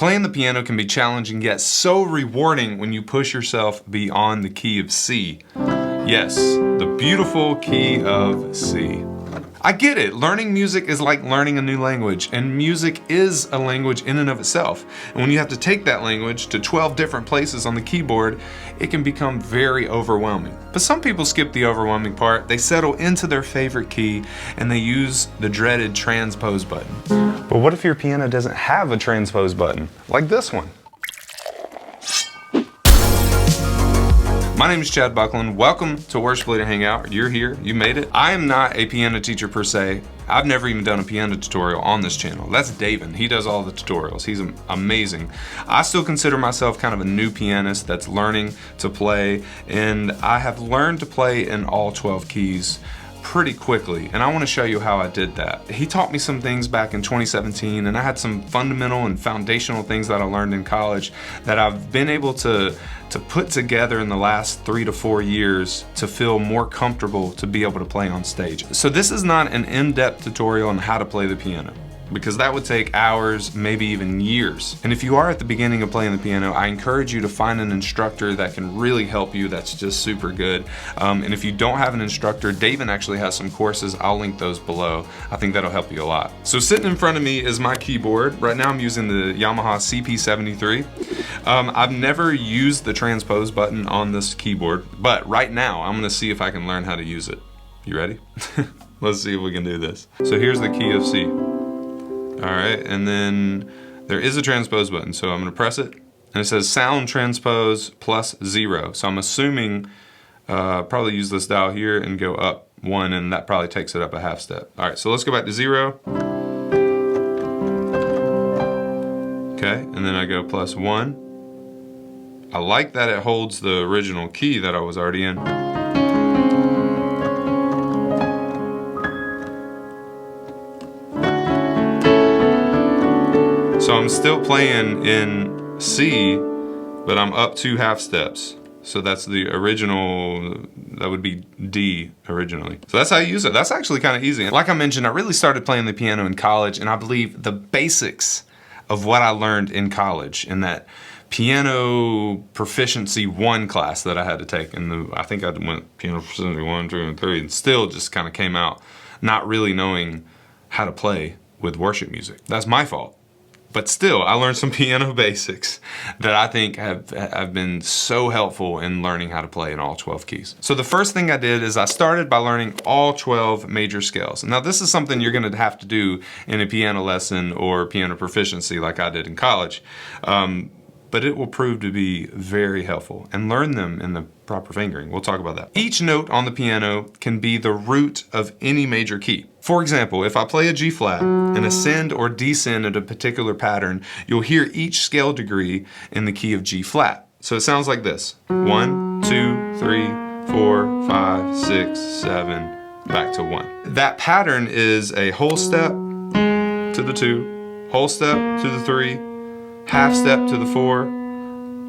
Playing the piano can be challenging yet so rewarding when you push yourself beyond the key of C. Yes, the beautiful key of C. I get it, learning music is like learning a new language, and music is a language in and of itself. And when you have to take that language to 12 different places on the keyboard, it can become very overwhelming. But some people skip the overwhelming part, they settle into their favorite key, and they use the dreaded transpose button. But what if your piano doesn't have a transpose button, like this one? My name is Chad Buckland. Welcome to Worship Leader Hangout. You're here, you made it. I am not a piano teacher per se. I've never even done a piano tutorial on this channel. That's David, he does all the tutorials. He's amazing. I still consider myself kind of a new pianist that's learning to play, and I have learned to play in all 12 keys pretty quickly, and I want to show you how I did that. He taught me some things back in 2017, and I had some fundamental and foundational things that I learned in college that I've been able to put together in the last 3 to 4 years to feel more comfortable to be able to play on stage. So this is not an in-depth tutorial on how to play the piano, because that would take hours, maybe even years. And if you are at the beginning of playing the piano, I encourage you to find an instructor that can really help you, that's just super good. And if you don't have an instructor, David actually has some courses. I'll link those below. I think that'll help you a lot. So sitting in front of me is my keyboard. Right now I'm using the Yamaha CP73. I've never used the transpose button on this keyboard, but right now I'm gonna see if I can learn how to use it. You ready? Let's see if we can do this. So here's the key of C. All right, and then there is a transpose button, so I'm gonna press it, and it says sound transpose +0. So I'm assuming probably use this dial here and go up 1, and that probably takes it up a half step. All right, so let's go back to 0. Okay, and then I go +1. I like that it holds the original key that I was already in. So I'm still playing in C, but I'm up 2 half steps. So that's the original, that would be D originally. So that's how you use it. That's actually kind of easy. Like I mentioned, I really started playing the piano in college, and I believe the basics of what I learned in college in that piano proficiency 1 class that I had to take. And I think I went piano proficiency 1, 2, and 3, and still just kind of came out not really knowing how to play with worship music. That's my fault. But still, I learned some piano basics that I think have been so helpful in learning how to play in all 12 keys. So the first thing I did is I started by learning all 12 major scales. Now this is something you're gonna have to do in a piano lesson or piano proficiency like I did in college. But it will prove to be very helpful, and learn them in the proper fingering. We'll talk about that. Each note on the piano can be the root of any major key. For example, if I play a G flat and ascend or descend in a particular pattern, you'll hear each scale degree in the key of G flat. So it sounds like this: 1, 2, 3, 4, 5, 6, 7, back to 1. That pattern is a whole step to the 2, whole step to the 3, half step to the 4,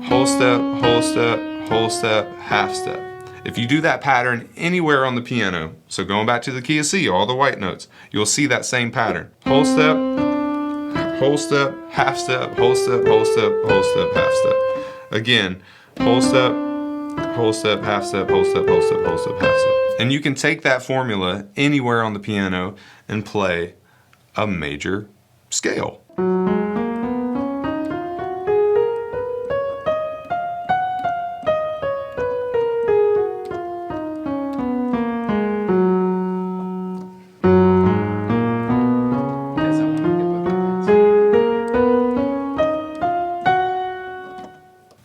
whole step, whole step, whole step, half step. If you do that pattern anywhere on the piano, so going back to the key of C, all the white notes, you'll see that same pattern. Whole step, half step, whole step, whole step, whole step, half step. Again, whole step, half step, whole step, whole step, whole step, half step. And you can take that formula anywhere on the piano and play a major scale.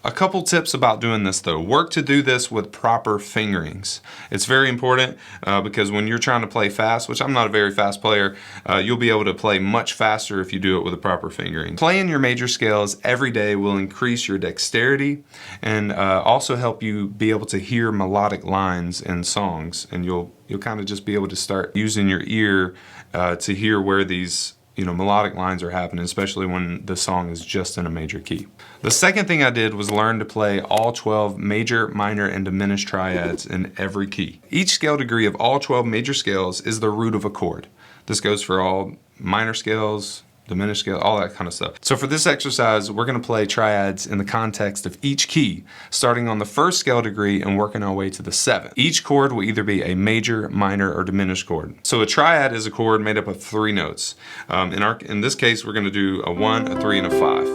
A couple tips about doing this though. Work to do this with proper fingerings. It's very important because when you're trying to play fast, which I'm not a very fast player, you'll be able to play much faster if you do it with a proper fingering. Playing your major scales every day will increase your dexterity and also help you be able to hear melodic lines in songs, and you'll kind of just be able to start using your ear to hear where these melodic lines are happening, especially when the song is just in a major key. The second thing I did was learn to play all 12 major, minor, and diminished triads in every key. Each scale degree of all 12 major scales is the root of a chord. This goes for all minor scales, diminished scale, all that kind of stuff. So for this exercise, we're going to play triads in the context of each key, starting on the first scale degree and working our way to the seventh. Each chord will either be a major, minor, or diminished chord. So a triad is a chord made up of 3 notes. In this case, we're going to do a 1, a 3, and a 5.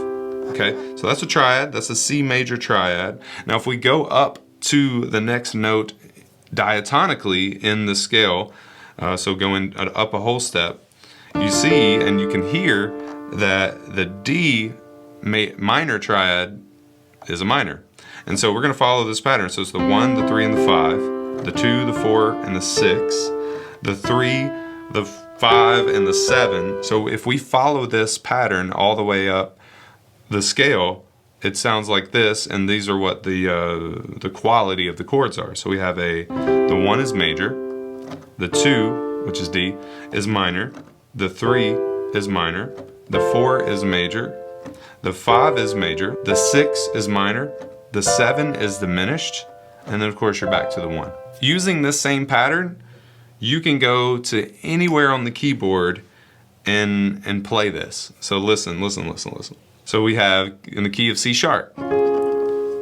Okay, so that's a triad. That's a C major triad. Now if we go up to the next note diatonically in the scale, so going up a whole step, you see and you can hear that the D minor triad is a minor. And so we're going to follow this pattern. So it's the 1, the 3, and the 5, the 2, the 4, and the 6, the 3, the 5, and the 7. So if we follow this pattern all the way up the scale, it sounds like this, and these are what the quality of the chords are. So we have the 1 is major, the 2, which is D, is minor, the 3 is minor, the 4 is major, the 5 is major, the 6 is minor, the 7 is diminished, and then of course you're back to the 1. Using this same pattern, you can go to anywhere on the keyboard and play this. So listen. So we have in the key of C sharp.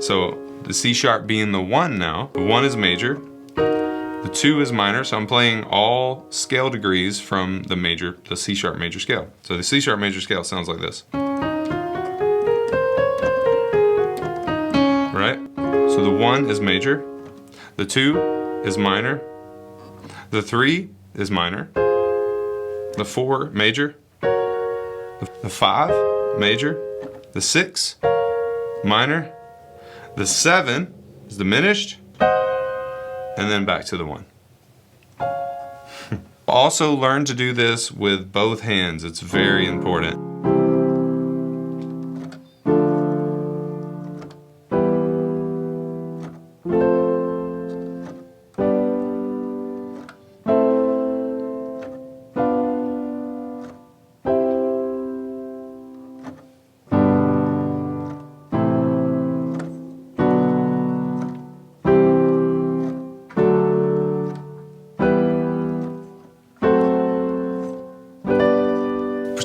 So the C sharp being the 1 now, the 1 is major, the 2 is minor, so I'm playing all scale degrees from the C sharp major scale. So the C sharp major scale sounds like this. Right? So the 1 is major, the 2 is minor, the 3 is minor, the 4 major, the 5 major, the 6 minor, the 7 is diminished, and then back to the 1. Also learn to do this with both hands. It's very important.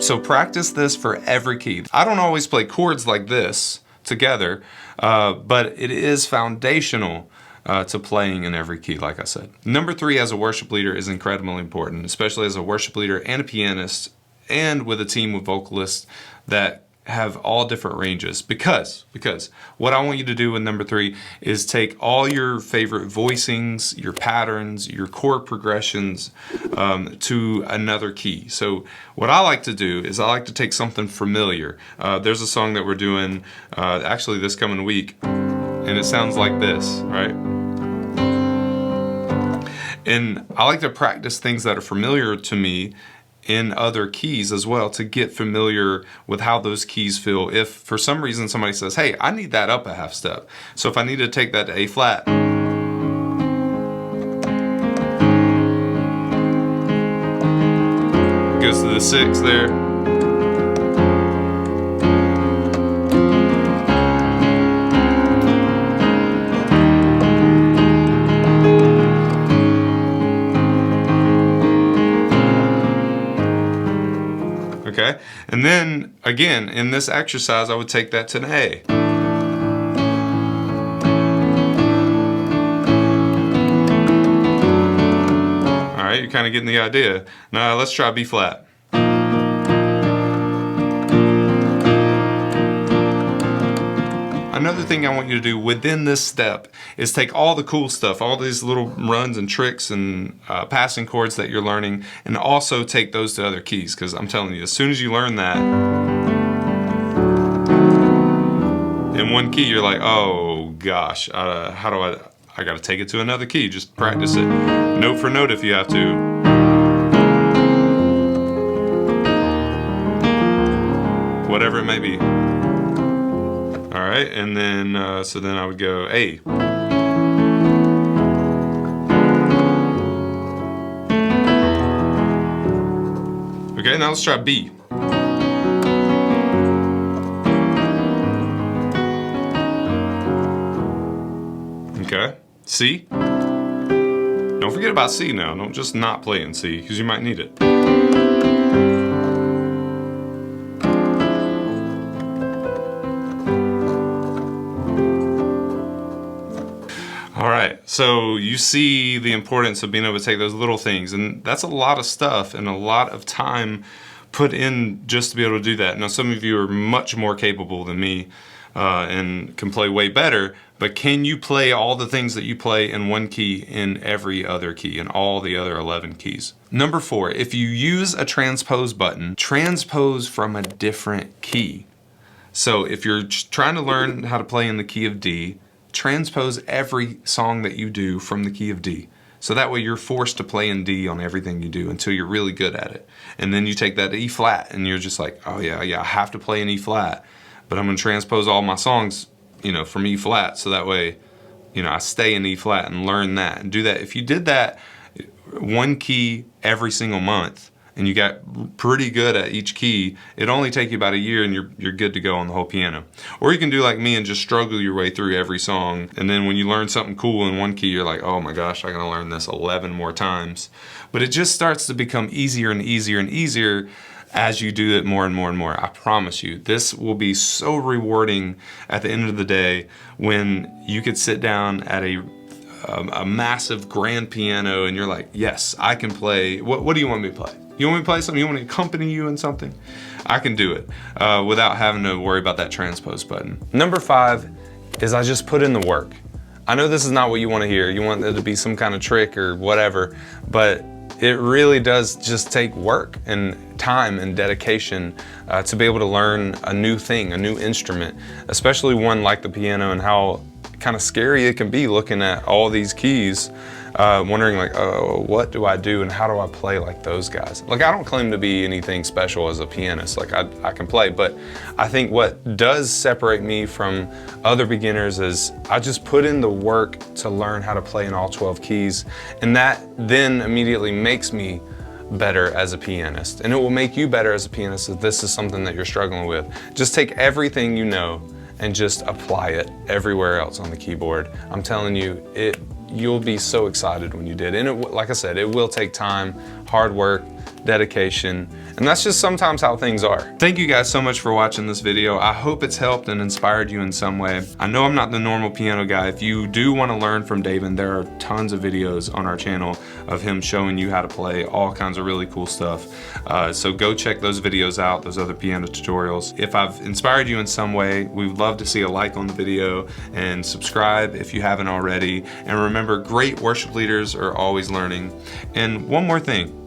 So practice this for every key. I don't always play chords like this together, but it is foundational to playing in every key, like I said. Number 3 as a worship leader is incredibly important, especially as a worship leader and a pianist and with a team of vocalists that have all different ranges, because what I want you to do with number 3 is take all your favorite voicings, your patterns, your chord progressions to another key. So what I like to do is I like to take something familiar. There's a song that we're doing actually this coming week, and it sounds like this, right? And I like to practice things that are familiar to me in other keys as well, to get familiar with how those keys feel. If for some reason somebody says, hey, I need that up a half step. So if I need to take that to A flat, it goes to the 6 there. Okay, and then again in this exercise I would take that to an A. All right, you're kind of getting the idea. Now let's try B flat. Another thing I want you to do within this step is take all the cool stuff, all these little runs and tricks and passing chords that you're learning, and also take those to other keys, because I'm telling you, as soon as you learn that in one key, you're like, oh gosh, how do I gotta take it to another key. Just practice it note for note if you have to. Whatever it may be. All right, and then, so then I would go A. Okay, now let's try B. Okay, C. Don't forget about C now. Don't just not play in C, because you might need it. so you see the importance of being able to take those little things, and that's a lot of stuff and a lot of time put in just to be able to do that. Now, some of you are much more capable than me and can play way better, but can you play all the things that you play in one key in every other key, in all the other 11 keys? Number 4, if you use a transpose button, transpose from a different key. So if you're trying to learn how to play in the key of D, transpose every song that you do from the key of D. So that way you're forced to play in D on everything you do until you're really good at it. And then you take that to E flat and you're just like, oh yeah, I have to play in E flat, but I'm gonna transpose all my songs, from E flat, so that way, I stay in E flat and learn that and do that. If you did that one key every single month and you got pretty good at each key, it'd only take you about a year and you're good to go on the whole piano. Or you can do like me and just struggle your way through every song, and then when you learn something cool in one key, you're like, oh my gosh, I gotta learn this 11 more times. But it just starts to become easier and easier and easier as you do it more and more and more. I promise you, this will be so rewarding at the end of the day when you could sit down at a massive grand piano and you're like, yes, I can play. What do you want me to play? You want me to play something? You want me to accompany you in something? I can do it without having to worry about that transpose button. Number 5 is I just put in the work. I know this is not what you want to hear. You want it to be some kind of trick or whatever, but it really does just take work and time and dedication to be able to learn a new thing, a new instrument, especially one like the piano, and how kind of scary it can be looking at all these keys, wondering like, oh, what do I do and how do I play like those guys? Like, I don't claim to be anything special as a pianist. Like, I can play, but I think what does separate me from other beginners is I just put in the work to learn how to play in all 12 keys, and that then immediately makes me better as a pianist. And it will make you better as a pianist if this is something that you're struggling with. Just take everything you know and just apply it everywhere else on the keyboard. I'm telling you, you'll be so excited when you did. And like I said, it will take time, hard work, dedication, and that's just sometimes how things are. Thank you guys so much for watching this video. I hope it's helped and inspired you in some way. I know I'm not the normal piano guy. If you do want to learn from David, there are tons of videos on our channel of him showing you how to play all kinds of really cool stuff. So go check those videos out, those other piano tutorials. If I've inspired you in some way, we would love to see a like on the video and subscribe if you haven't already. And remember, great worship leaders are always learning. And one more thing,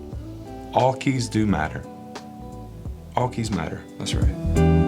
all keys do matter. All keys matter, that's right.